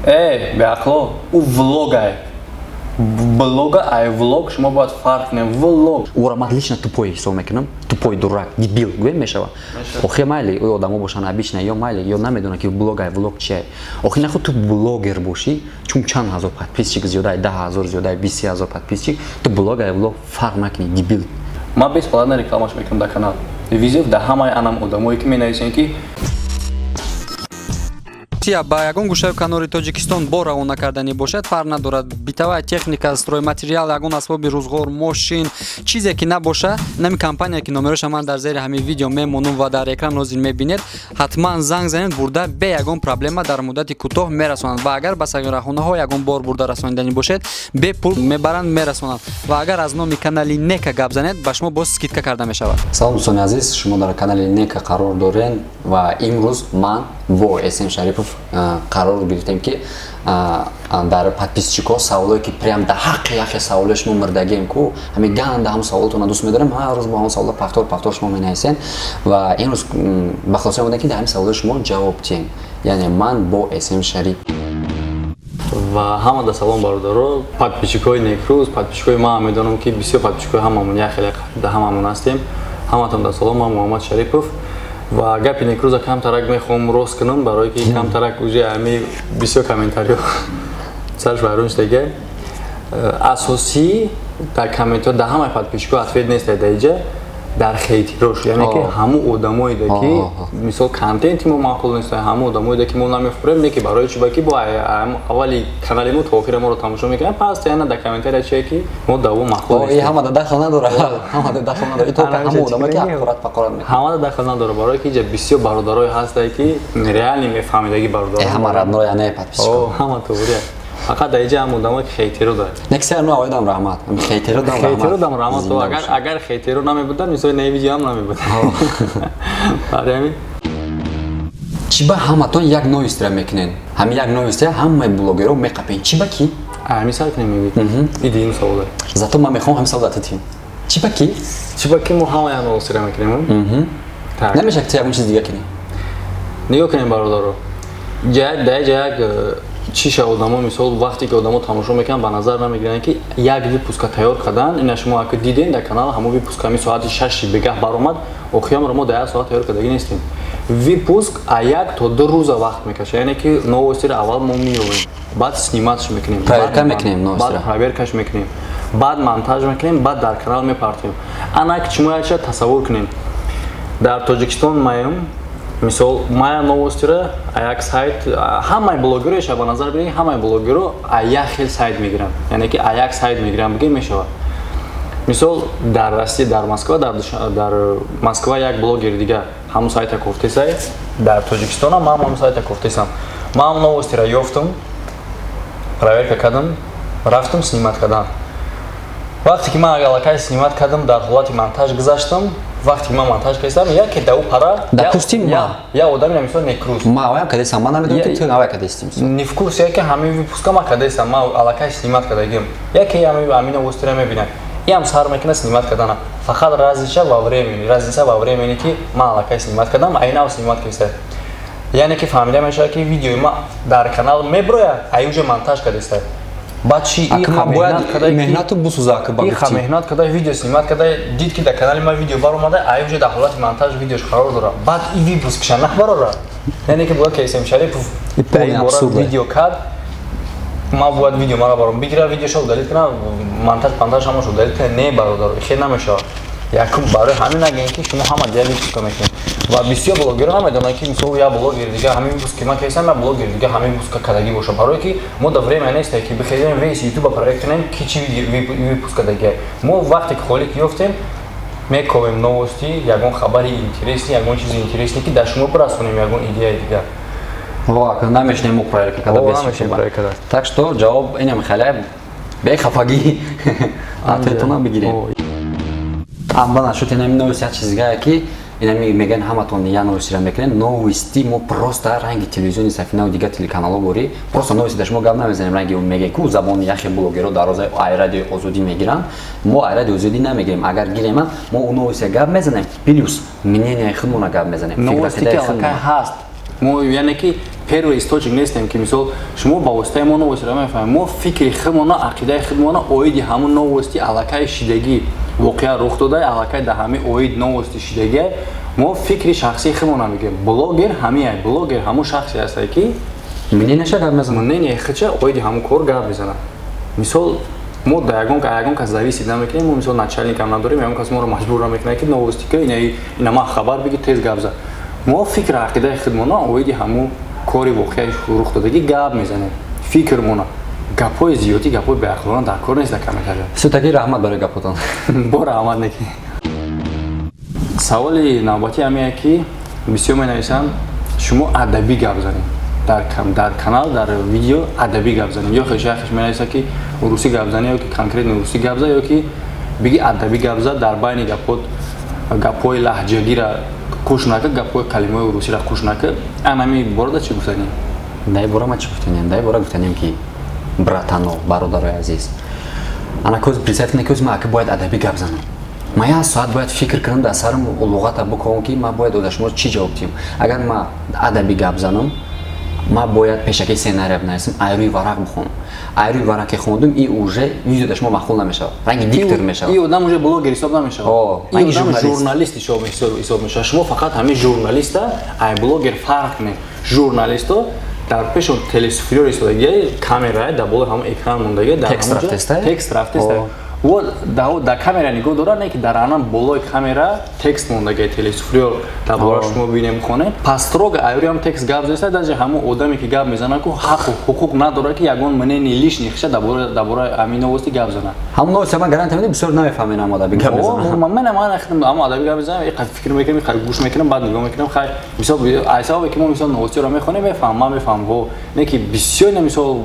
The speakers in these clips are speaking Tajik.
беақло у влогай. Блога, ай влог, шумо бояд фарқ кунем. Влог. Ора ман лично тупой ҳисоб мекунам. Тупой дурак, дебил гӯем мешава. Охи майли ӯ одамо бошанд обична ё майли ё намедонанд ки блог ай влог чие. Охи нахуд ту блогер бошӣ, чун чанд ҳазор подписчик зиёдаи 10,000 зиёдаи 20,000 подписчик, ту блог ай влог фарқ накунӣ, дебил. Ман бесполадна рекламаш мекунам дар канал. Визив да ҳамаи анам одамое ки менависанд ки ба ягон гӯшаи канори Тоҷикистон бо равона кардани бошад фарқ надорад. Битавай техника, стройматериал, ягон асбоби рӯзгор, мошин, чизе ки набоша, нами компания ки номероша ман дар зери ҳамин видео мемонам ва дар экран ҳозир мебинед, ҳатман занг занед бурда бе ягон проблема дар муддати кӯтоҳ мерасонанд. Ва агар ба саёрахонаҳо ягон бор бурда расонидани бошед, бепул мебаранд мерасонанд. Ва агар аз номи канали Нека гап занед, ба шумо боз скидка карда мешавад. Салом дӯстони азиз, шумо дар канали Нека қарор доред ва имрӯз ман бо SM Шарипов қарор гирифтем ки дар подписчикҳо саволое ки прям дар ҳаққи яхе саволе шумо мурдагем ку ҳамин ганда ҳам саволотона дӯст медорем, ҳар рӯз бо ҳамон савола пахтор шумо менависен ва имрӯз ба хосия омадем ки дар ҳамин саволаи шумо ҷавоб диҳем. Яъне ман бо SM Шарип. ва ҳамада салом бародаро, подписчикҳои Некрӯз, подписчикҳои ман медонам ки бисёр подписчикҳои ҳамамон як хеле да ҳамамон ҳастем. Ҳаматон да салом, ман Муҳаммад Шарипов. Ва гапи Некрӯза камтарак мехоҳам рост кунам, барое ки камтарак уже ами бисёр комментариҳо сарш вайрон шудага. Асосӣ дар комментҳо да ҳамаи подписчикҳо ответ нест дар иҷа дар хейтирош, яъне ки ҳамун одамоеда ки мисол контенти мо маъқул нест, ҳамун одамоеда ки мо намефурем, не ки барои чиба ки бо аввали канали мо то охири моро тамошо мекунем, пас яна дар комментария чие ки мо да во маъқул нест. Ҳамада дахл надора. Ҳамада дахл надора. То ҳамун одамое ки ақорат пақорат мекунанд. Ҳамада дахл надора, барое ки иҷа бисёр бародарое ҳастанд ки реально мефаҳмидаги бародар. Ҳама радно яъне подписчикҳо. Ҳама товария. Фақат дар иҷа ҳам одамое ки хейтеро дорад. Нексер ну авайдам раҳмат. Хейтеро дам раҳмат. Хейтеро дам раҳмат. То агар хейтеро намебудам, мисоли наи видео ҳам намебуд. Барами чиба ҳаматон як новистра мекунен. Ҳам як новистра ҳамаи блогерҳо меқапен. Чиба ки? мисал ки намебуд. Идеи савол. Зато ман мехоҳам ҳам савол дататим. Чиба ки? Чиба ки мо ҳама як новистра мекунем. Так. Намешад ягон чиз дига кунем. Нигоҳ кунем бародаро. Дар як чиша одамо мисол вақте ки одамо тамошо мекунанд ба назар намегиранд ки як випуска тайёр кардан, ина шумо ако диден дар канал ҳамон випуска ми соати 6 бегаҳ баромад, охирамро мо дар 1 соат тайёр кардаги нестем. Випуск а 1 то 2 рӯза вақт мекаша, яъне ки новостиро аввал мо меёбем, баъд сниматш мекунем, проверка мекунем, новостиро баъд проверкаш мекунем, баъд монтаж мекунем, баъд дар канал мепартем. Ана ки чумо яша тасаввур кунем. Дар Тоҷикистон маем мисол мая новостиро як сайт ҳамаи блогерҳо еша ба назар биред, ҳамаи блогерҳо як хел сайт мегиранд, яъне ки як сайт мегиранд бигем мешавад. Мисол дар Россия, дар Москва, дар Москва як блогер дига ҳамун сайта кофтесай, дар Тоҷикистон ҳам ҳамун сайта кофтесам. Ман новостиро ёфтам, проверка кардам, рафтам снимат кардан. Вақте ки ман аллакай снимат кардам, дар ҳолати монтаж гузаштам. Вақте ки ман монтаж кардам, яке да у пара допустим я одами мисол Некрӯз. Ма авая кадесам, ман намедонам ки ту авая кадестим. Не в курсе, яке ҳамин випуска ман кадесам, ман аллакай снимат кардагим. Яке ҳамин новостиро мебинад. Иам сар мекунад снимат кардана. Фақат разница во времени ки ман аллакай снимат кардам, а инав снимат кардам. Яъне ки фаҳмида мешавад ки видеои ман дар канал меброяд, а уже монтаж кардеста. Бачи иха бояд меҳнату бусуза ки ба иха меҳнат кадай видео снимат кадай дид ки дар канали ман видео баромада, а уже дар ҳолати монтаж видеош қарор дора. Баъд и випускша нах барора. Яъне ки бояд ки SM Шарипов бора видео кард, ман бояд видео мара баром бигира, видеошо удалит кунам, монтаж ҳамашо удалит кунам, не бародар, хел намешавад. Якум барои ҳамин агем ки шумо ҳама дига випуска мекунед. Ва бисёр блогерҳо намедонанд ки мисол я блогер дига ҳамин випуск ки ман кардам, я блогер дига ҳамин випуска кадаги боша. Барое ки мо да время нест ки бихезем вес YouTube проект кунем ки чи випуска даги. Мо вақте ки холик ёфтем, мековем новости, ягон хабари интересни, ягон чизи интересни ки дар шумо расонем ягон идеяи дига. Ва намешнем мо проект када бесушем. Так что ҷавоб инам хеле бехафагӣ ответона бигирем. Амба нашуд инами новости чизга ки инами меган ҳаматон я новостиро мекунем. Новости мо просто ранги телевизиони Сафина дига телеканалҳо бори. Просто новости да шумо гап намезанем, ранги он меган ку забони яхе блогерҳо дар розаи айрадиои озодӣ мегиранд. Мо айрадиои озодӣ намегирем. Агар гирем, мо он новости гап мезанем. Плюс мненияи худмона гап мезанем. Новости ки аллакай ҳаст. Мо яъне ки первый источник нестем ки мисол шумо ба воситаи мо новости мефаҳмед мо фикри худмона ақидаи худмона оиди ҳамун новости аллакай шидагӣ воқеа рух дода аллакай да ҳами оид новости шидагӣ мо фикри шахсии худмона мегӯем блогер ҳамиай блогер ҳамун шахсе ҳастае ки мнениеша гап мезанад мнение хича оиди ҳамун кор гап мезанад мисол мо да ягон кас зависид намекунем мо мисол начальникам надорем ягон кас моро маҷбур намекунад ки новости ки ина ма хабар биги тез гап зад мо фикр ақидаи худмона оиди ҳамун кори воқеаи рух додагӣ гап мезанем фикр мона гапҳои зиёди гапҳои беахлоқона дар кор нест камекарда сутаги раҳмат барои гапотон бо раҳмат неки саволи навбатӣ ҳамея ки бисёр менависанд шумо адабӣ гап занед дар канал дар видео адабӣ гап занед ё хешахеш менависад ки урусӣ гап занед ё ки конкретно урусӣ гап зад ё ки биги адабӣ гап зад дар байни гапҳои лаҳҷагира куш нака гапҳои калимаҳои урусиро куш нака анами борода чӣ гуфтанем дай бора ма чӣ гуфтанем дай бора гуфтанем ки братано бародарои азиз ана кӯз представь кӯз ма ки бояд адабӣ гап занам ма як соат бояд фикр кунам дар сарам луғата букавам ки ма бояд ода шумо чӣ ҷавоб диҳам агар ма адабӣ гап занам ма бояд пешакӣ сценария бинависам айрӯи варақ бихонам айрӯи варақ ки хондум и уже видео да шумо махкул намешавад ранги диктор мешавад и одам уже блогер ҳисоб намешавад и одам журналист ҳисоб мешавад шумо фақат ҳамин журналиста ай блогер фарқ не журналисто дар пешон телесуфлёр истодагӣ камера дар болои ҳамон экран мондагӣ дар текст рафтеста дар камера нигоҳ дорад не ки дар анан болои камера текст мондагӣ телесуфлёр дар болои шумо бинем мехонем пас строго айрӯи ҳам текст гап зеста даже ҳамон одаме ки гап мезанад ку ҳаққу ҳуқуқ надорад ки ягон мнение лишний хиша дар бораи ҳамин новости гап занад ҳамон новости ман гарантия медам бисёр намефаҳмед ам адабӣ гап мезанам ман ҳамон адабӣ гап мезанам иқа фикр мекунам иқа гӯш мекунам баъд нигоҳ мекунам хай мисол айсабабе ки мо мисол новостиро мехонем мефаҳмам ман мефаҳмам ҳо не ки бисёр мисол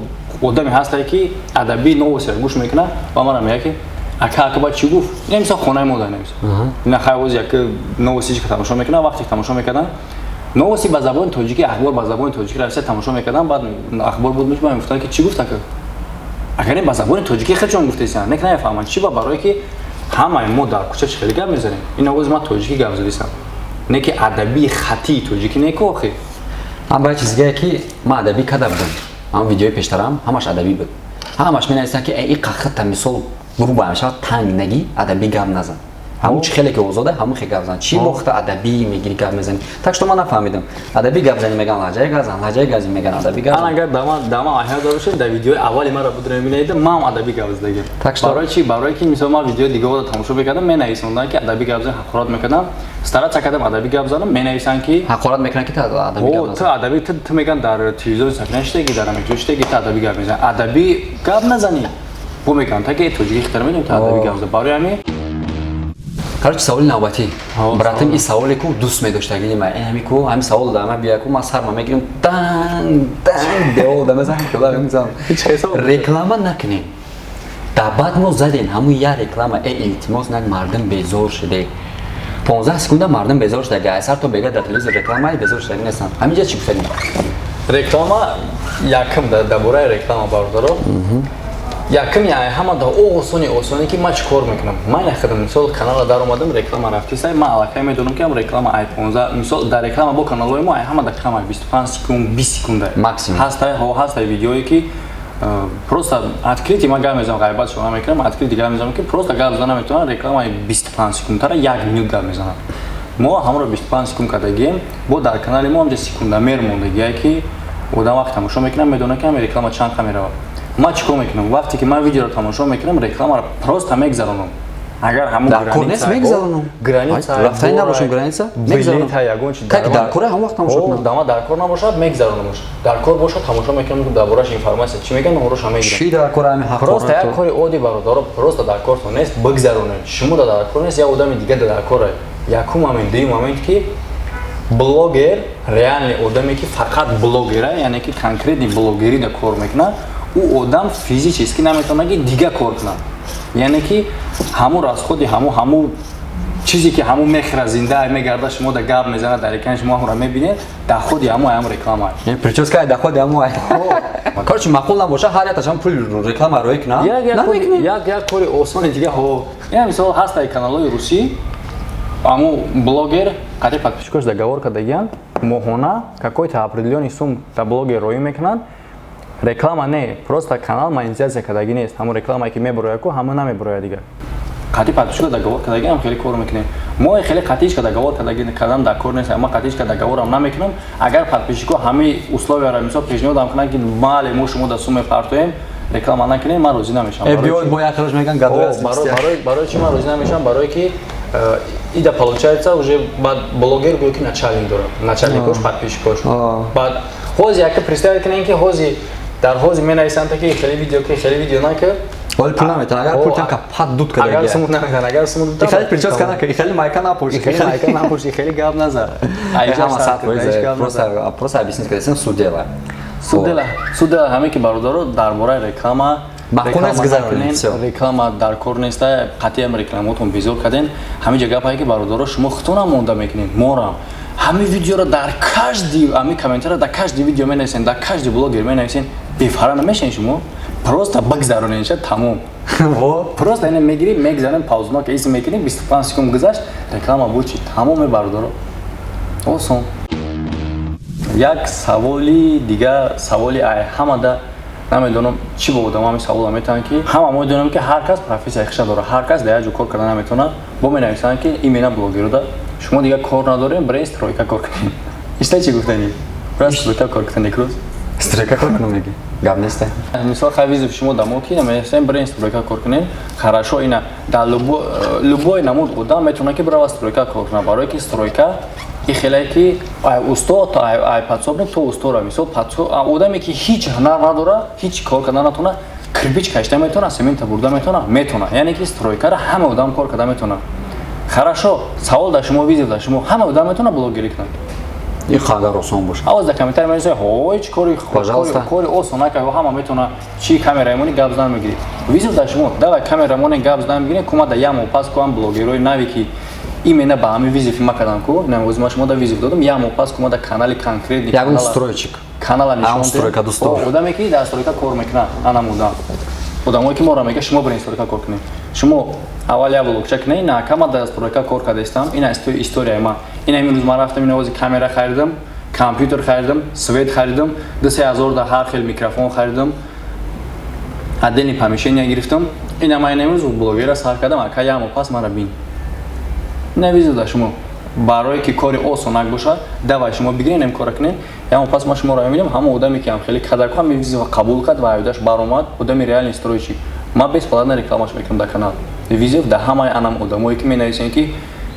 одаме ҳастае ки адабӣ новостиро гӯш мекунад ва манам мегӯям ки ака ба чӣ гуфт немисол хонаи мо дар немисол ина хайвоз як новости ки тамошо мекунам вақте тамошо мекардам новости ба забони тоҷикӣ ахбор ба забони тоҷикӣ рависта тамошо мекардам баъд ахбор буд мешба мегуфтанд ки чӣ гуфт ака агар не ба забони тоҷикӣ хеле чон гуфтаисам не ки намефаҳманд чӣ ба барое ки ҳамаи мо дар кӯча чӣ хеле гап мезанем ин овоз ма тоҷикӣ гап задисам не ки адабии хатии тоҷикӣ не ки охир ам ба чизгае ки ма адабӣ када будам ам видеои пештарам ҳамаш адабӣ буд ҳамаш менависанд ки и қахата мисол грубо мешавад танг нагӣ адабӣ гап назан ҳамун чи хеле ки озода ҳамун хе гап зан чӣ вақта адабӣ мегири гап мезани так што ман нафаҳмидам адабӣ гап зани меган лаҳҷаи газан лаҳҷаи гази меган адабӣ гап агар дама аҳиёт дор бошед дар видеои аввали маро буд мебинед ман адабӣ гап задагим барои чӣ барои ки мисол ман видеои дигаро тамошо мекардам менависондам ки адабӣ гап зани ҳақорат мекардам старатся кардам адабӣ гап занам менависанд ки ҳақорат мекунад ки адабӣ гап назан адабӣ ту меган дар телевизори сакина штеги дар амиҷо штеги ту адабӣ гап мезани адабӣ гап назани бо мегӯям таки тоҷикӣ хитар медонем ки адабӣ гап зад барои ҳамин короче саволи навбатӣ братам ин саволе ку дӯст медоштагии ма ҳами ку ҳамин савол дар ма бия ку ман сарма мегирам данг девол да мезанам кӯла мезанам реклама накунем дар баъд мо задем ҳамун як реклама илтимос нак мардум безор шуде 15 секунда мардум безор шудаги айсар то бега дар телевизор рекламаи безор шудаги нестанд ҳаминҷа чӣ гуфтадем реклама якм дар бораи реклама бародаро якм ҳама да осоне ки ман чӣ кор мекунам ман яхадам мисол канала дар омадам реклама рафтиса ман аллакай медонам ки ам реклама ай 15 мисол дар реклама бо каналҳои мо ҳама да кама 25 секунд 20 секунда максимум ҳастай видеое ки просто открити ман гап мезанам ғайбат шумо намекунам открити гап мезанам ки просто гап зада наметавонам рекламаи 25 секундтара 1 минут гап мезанам мо ҳамро 25 секунд кардагием бо дар канали мо ҳамҷа секундамер мондагие ки одам вақт тамошо мекунам медонам ки ҳами реклама чанд қа меравад ман чӣ кор мекунам вақте ки ман видеоро тамошо мекунам рекламаро просто мегзаронам агар ҳамун граница мегзаронам граница рафтани набошам граница мегзаронам ягон чи как дар кор ҳам вақт тамошо кунам дама дар кор набошад мегзаронамш дар кор бошад тамошо мекунам дар борааш информация чӣ мегӯям ҳороша мегирам чӣ дар кор ҳами ҳақ просто як кори оди бародаро просто дар кортон нест бигзаронем шумо дар кор нест як одами дига дар кора якум момент дуюм момент ки блогер реальный одаме ки фақат блогера яъне ки конкретни блогери да кор мекунад ӯ одам физически наметавонад ки дига кор кунад яъне ки ҳамун расходи ҳамун чизе ки ҳамун мехӯрад зинда мегарда шумо да гап мезанад дар экрани шумо ҳамро мебинед дар ходи ҳамун реклама прическа дар ходи ҳамун короче маъқул набоша ҳар якташам пули реклама рӯй кунад як кори осони дига ин мисол ҳастай каналҳои русӣ ҳамун блогер қатъи подписчикош договор кардагиянд моҳона какой-то определённый сум дар блоге роӣ мекунанд. Реклама не, просто канал монетизация кардагӣ нест. Ҳамон рекламае ки мебарояд, ҳамон намебарояд дигар. Қатӣ подписчика договор кардагӣ ҳам хеле кор мекунем. Мо хеле қатишка договор кардам дар кор нест, ама қатишка договорам намекунам. Агар подписчико ҳамаи условияро мисол пешниҳодам кунанд ки бале мо шумо дар суме партоем, реклама накунем, ман розӣ намешам. Биёд бо як рӯз меган гадояс. Барои чӣ ман розӣ намешам? Барое ки ида получается уже баъд блогер гӯё ки начальник дорад. Начальникош подписчикош. Баъд ҳози яка представить кунем ки ҳози дар ҳози менависанд ки хеле видео накард. Оли пул наметан, агар пул танка пат дуд кадаги. Агар сумуд наметан, агар сумуд дуд. Ихали прическа нака, ихали майка напош. Ихали майка напош, ихали гап назар. Айжа сад просто объяснить кадесен судела. Судела ҳаме ки бародаро дар бораи реклама реклама дар кор неста, қатъи ҳам рекламотон безор карден. Ҳамиҷа гапае ки бародаро шумо хутона монда мекунед. Морам ҳами видеоро дар кажди ҳами комментарро дар кажди видео менависен, дар кажди блогер менависен. Бефара намешен шумо? Просто бигзаронен ша тамом. Просто ина мегири, мегзанем паузно ки исм мекунем 25 секунд гузашт, реклама бучи тамоме бародаро. Осон. Як саволи дига, саволи ҳамада намедонам чӣ бо одам ҳами савола метавонанд ки ҳама мо донем ки ҳар кас профессия хиша дорад, ҳар кас дар як ҷо кор карда наметавонад. Бо менависанд ки ин мена блогерода шумо дига кор надорем, бирен стройка кор кунем. Ишта чӣ гуфтани? Бирен стройка кор кунем крӯз. Стройка кор кунем меги. Гап неста. Мисол хавизов шумо дамо ки намесем бирен стройка кор кунем. Хорошо ина дар любой намуд одам метавонад ки бирава стройка кор кунад. Барое ки стройка и хеле ки ай устод ай подсобник то устора мисол подсоб одаме ки ҳеҷ ҳунар надора, ҳеҷ кор карда натона, кирпич кашта метона, семента бурда метона. Яъне ки стройкара ҳама одам кор карда метона. Хорошо, савол дар шумо визит дар шумо ҳама одам метона блогерӣ кунад. ин қадар осон боша. Авоз дар комментарий менависед, ҳоҷ кори осон накард, ҳама метона чӣ камераимони гап здан мегирӣ. Визит дар шумо, давай камерамони гап здан мегирем, кума да ямо пас куам блогерои нави ки именно ба ҳами визиф макадан ку, навози ма шумо да визиф додам, ямо пас кума да канали конкретни ягон стройчик. Канала нишон стройка достор. Одаме ки дар стройка кор мекунад, анам одам. Одамое ки мора мега шумо бирин стройка кор кунед. Шумо аввал я блогча кунед, на кама дар стройка кор кардастам, ина историяи ман. Ина имрӯз ман рафтам навози камера харидам, компютер харидам, свет харидам, 2000 да ҳар хел микрофон харидам. Отдельный помещение гирифтам. Ина ман имрӯз блогера сар кардам, ака ямо пас мара бин. Навизу да шумо барое ки кори осонак бошад, давай шумо бигирен ин кора кунед. Ямо пас ма шуморо мебинем, ҳама одаме ки ҳам хеле кадар кунад мевизу қабул кард ва айдаш баромад, одами реальный стройчик. Ма бесплатно рекламаш мекунам дар канал. Визив да ҳамаи анам одамое ки менависен ки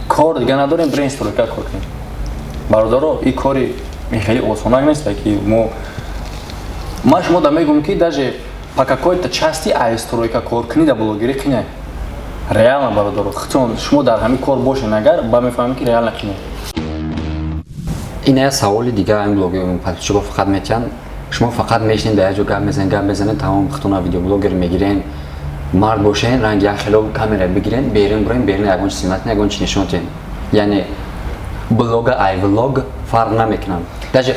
кор дига надорем, бирен стройка кор кунем. Бародаро, ин кори хеле осонак нест ки ма шумо да мегӯям ки даже по какой-то части ай стройка кор кунӣ да блогерӣ қине. Реально бародаро, хутон шумо дар ҳамин кор бошен, агар ба мефаҳмем ки реально қине. Ин я саволи дига ин блогер подписчико фақат метиян, шумо фақат мешинед дар як ҷо гап мезанед, тамом хутона видеоблогер мегирен, мард бошен, ранги як хело камера бигирен, берин ягон чиз симат, ягон чиз нишон тиен. Яъне блога ай влог фарқ намекунанд. Даже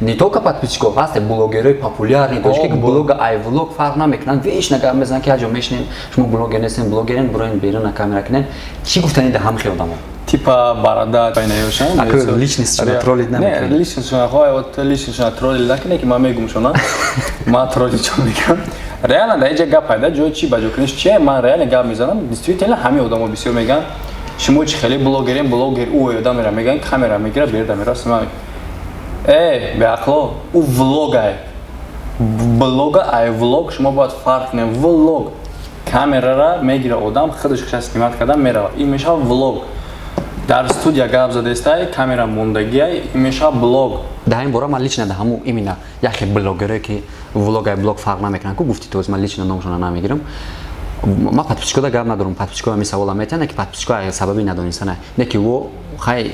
не только подписчиков, ҳаст блогерой популярни дошт ки блога ай влог фарқ намекунанд. Вешна гап мезананд ки як ҷо мешинем, шумо блогер нестем, блогерен, броин берин на камера кунен. Чӣ гуфтанед дар ҳамахи одамо? Типа барада пайнаёшан. Акро личностно троллид намекунед. Не, личностно, вот личностно троллид накуне ки ман мегум шуна. Ман троллид чо мегам. Реально да иҷа гап пайда, ҷои чӣ ба ҷо куниш чие? Ман реально гап мезанам. Действительно ҳами одамо бисёр меган. Шумо чӣ хеле блогерен, блогер у одамеро меган, камера мегира, берда мера сима. Беақло, у влогай. Блога ай влог, шумо бояд фарқ кунем. Влог. Камерара мегира одам, худаш хиша снимат карда мерава. Ин мешава влог. Дар студия гап задестай, камера мондагиай, ин мешава блог. Дар ин бора ман лично да ҳаму именно яке блогере ки влогай блог фарқ намекунанд ку гуфти то ман лично номшона намегирам. Ма подписчикода гап надорам, подписчикода ми савола метиҳанд ки подписчикода сабаби надонистана. Не ки во хай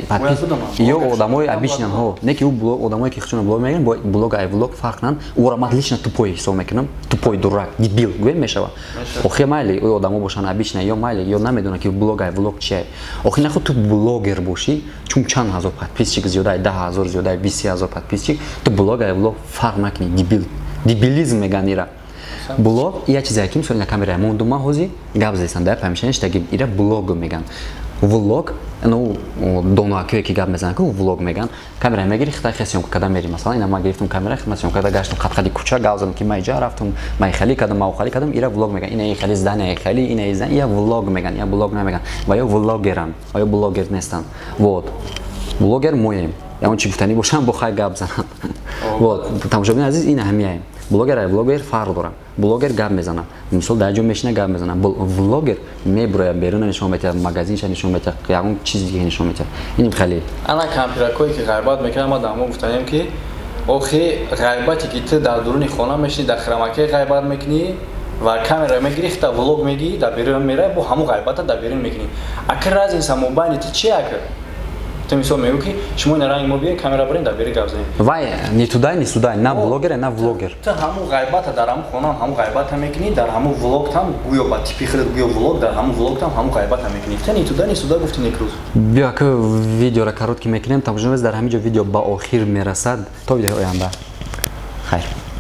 ё одамои обичнан ҳо, не ки одамое ки хичона блог мегиранд, блог ай влог фарқ кунанд. Ора ман лично тупой ҳисоб мекунам, тупой дурак, дебил гӯем мешава. Охир майли одамо бошанд обична ё майли ё намедонанд ки блог ай влог чие. Охир нахуд ту блогер бошӣ, чун чанд ҳазор подписчик зиёдаи 10,000 зиёдаи 20,000 подписчик, ту блог ай влог фарқ накунӣ, дебил. Дебилизм меган ира. Блог я чизе ки мисол на камера мондума ҳози гап зесам да помешани штаги ира блог меган. влог, ну донакие ки гап мезанад ки влог меган камера мегири хитай хесиён када мери масалан ина ма гирифтум камера хисиён када гаштум хатхади куча гавзам ки ма иҷа рафтум ма хали кадам ма хали кадам ира влог меган ина хали здания хали ина издан я влог меган я блог намеган ва я влогерам ва я блогер нестам вот блогер моем я он чи гуфтани бошам бо хай гап занам вот тамошобини азиз ин аҳамияем блогер фарқ дорад блогер гап мезанад мисол дар ҷо мешина гап мезанад влогер мебурояд беруна нишон метиҳад магазинша нишон метиҳад ягон чизе ки нишон метиҳад иним хеле ана кампиракое ки ғайбат мекунад ма дамо гуфтанем ки охи ғайбате ки ту дар дуруни хона мешини дар хирамаке ғайбат мекунӣ ва камера мегири хита влог мегӣ дар берун меравӣ бо ҳамун ғайбата дар берун мекунӣ аки разница мобайни ту чи аки ты мисол мегӯ ки шумо ина ранги мо бия камера барин дар бери гап занем вай ни тудай ни судай на блогер на влогер ту ҳамун ғайбата дар ҳамун хона ҳамун ғайбата мекунӣ дар ҳамун влог там гӯё ба типи худат гӯё влог дар ҳамун влог там ҳамун ғайбата мекунӣ ту ни тудай ни судай гуфти некрӯз бия ки видеора коротки мекунем тамошобинем дар ҳамин ҷо видео ба охир мерасад то видеои оянда хайр